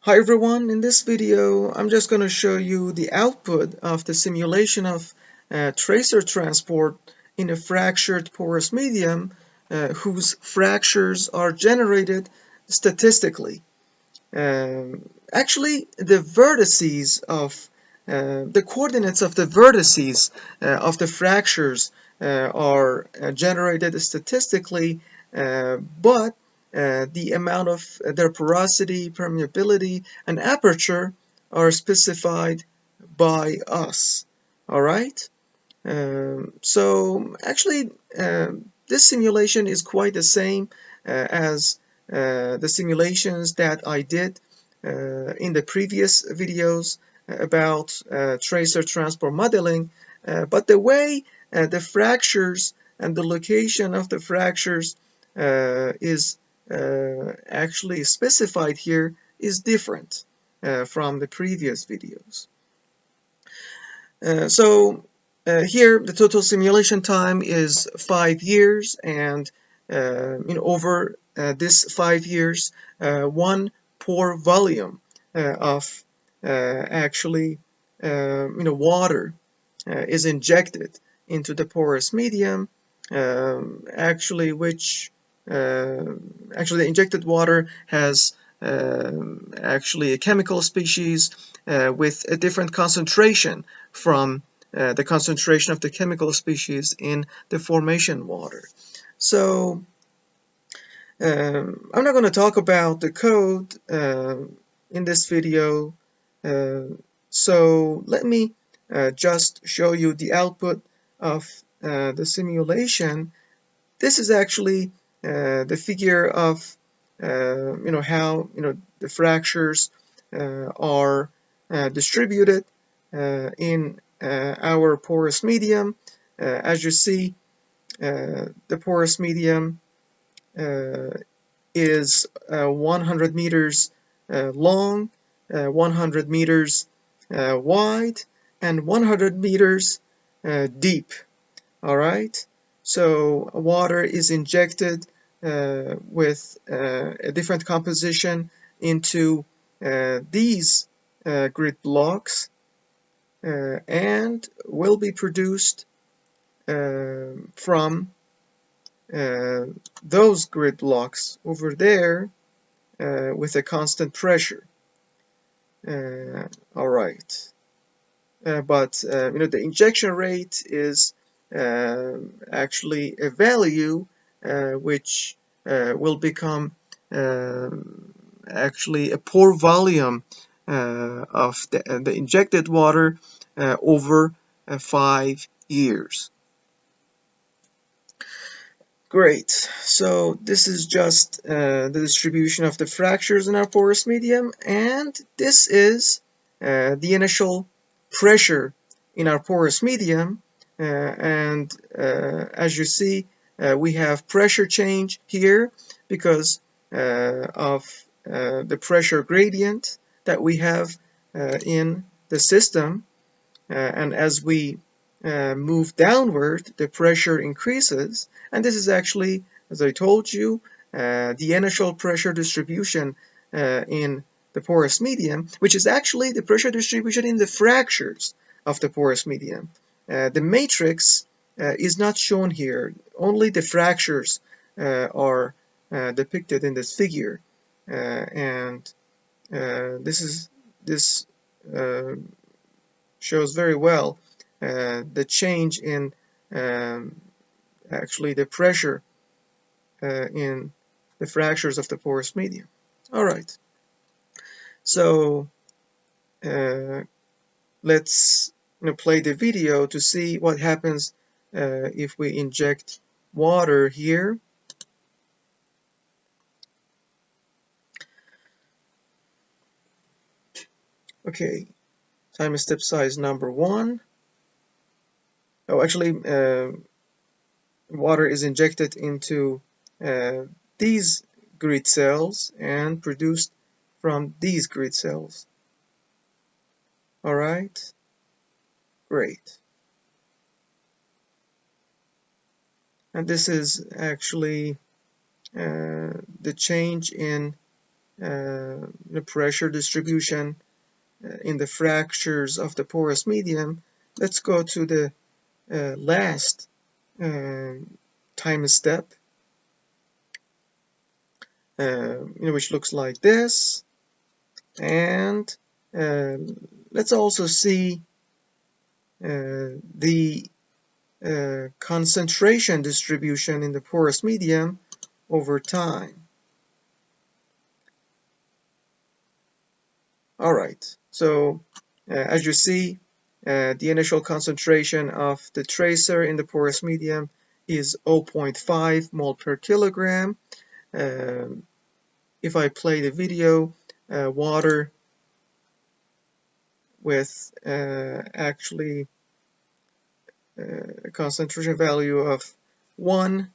Hi everyone, in this video I'm just going to show you the output of the simulation of tracer transport in a fractured porous medium whose fractures are generated statistically. Actually, the vertices of the coordinates of the vertices of the fractures are generated statistically, but the amount of their porosity, permeability, and aperture are specified by us. All right. So actually, this simulation is quite the same as the simulations that I did in the previous videos about tracer transport modeling, but the way the fractures and the location of the fractures is actually specified here is different from the previous videos. Here the total simulation time is 5 years, and over this 5 years, one pore volume of actually water is injected into the porous medium, actually the injected water has actually a chemical species with a different concentration from the concentration of the chemical species in the formation water. So I'm not going to talk about the code in this video, so let me just show you the output of the simulation. This is actually the figure of how the fractures are distributed in our porous medium. As you see, the porous medium is 100 meters long, 100 meters wide, and 100 meters deep. All right, so water is injected with a different composition into these grid blocks and will be produced from those grid blocks over there with a constant pressure. All right, but the injection rate is actually a value which will become actually a pore volume of the injected water over 5 years. Great, so this is just the distribution of the fractures in our porous medium, and this is the initial pressure in our porous medium, and as you see, we have pressure change here because of the pressure gradient that we have in the system, and as we move downward, the pressure increases, and this is actually, as I told you, the initial pressure distribution in the porous medium, which is actually the pressure distribution in the fractures of the porous medium. The matrix is not shown here, only the fractures are depicted in this figure, and this shows very well the change in actually the pressure in the fractures of the porous medium. All right, so let's play the video to see what happens if we inject water here. Okay, time step size number 1. Oh, actually, water is injected into these grid cells and produced from these grid cells. All right, great. And this is actually the change in the pressure distribution in the fractures of the porous medium, let's go to the last time step, which looks like this. And let's also see the concentration distribution in the porous medium over time. All right, so as you see, the initial concentration of the tracer in the porous medium is 0.5 mole per kilogram. If I play the video, water with actually a concentration value of 1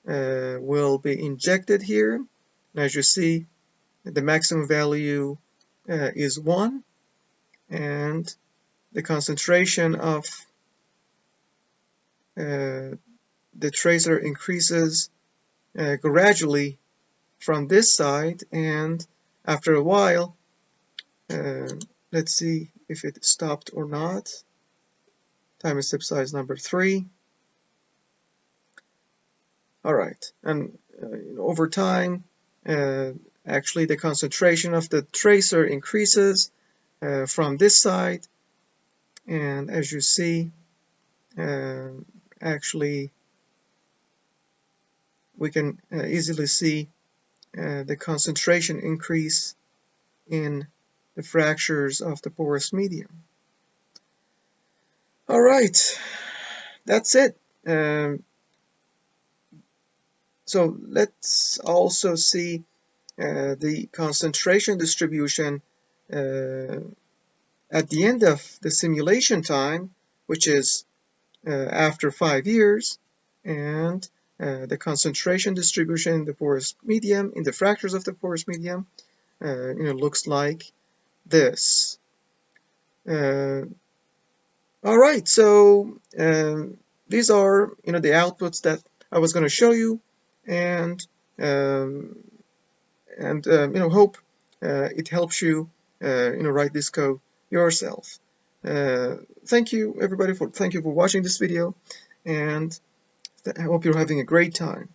will be injected here. And as you see, the maximum value is 1, and the concentration of the tracer increases gradually from this side, and after a while, let's see if it stopped or not. Time step size number 3. All right, and over time, actually the concentration of the tracer increases from this side, and as you see, actually we can easily see the concentration increase in the fractures of the porous medium. All right, that's it. So let's also see the concentration distribution at the end of the simulation time, which is after 5 years, and the concentration distribution in the porous medium, in the fractures of the porous medium, looks like this. All right, so these are the outputs that I was going to show you, and hope it helps you write this code yourself. Thank you everybody, thank you for watching this video, and I hope you're having a great time.